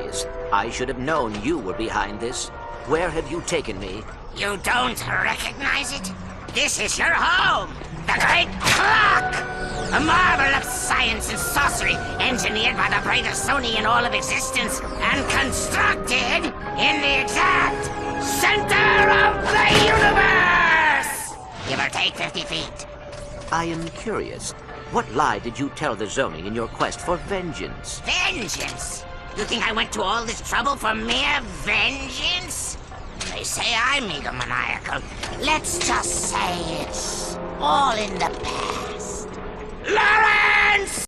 curious. I should have known you were behind this. Where have you taken me? You don't recognize it? This is your home! The Great Clock! A marvel of science and sorcery, engineered by the brightest Sony in all of existence, and constructed in the exact center of the universe! Give or take 50 feet. I am curious. What lie did you tell the Zoni in your quest for vengeance? Vengeance? You think I went to all this trouble for mere vengeance? They say I'm egomaniacal. Let's just say it's all in the past. Lara!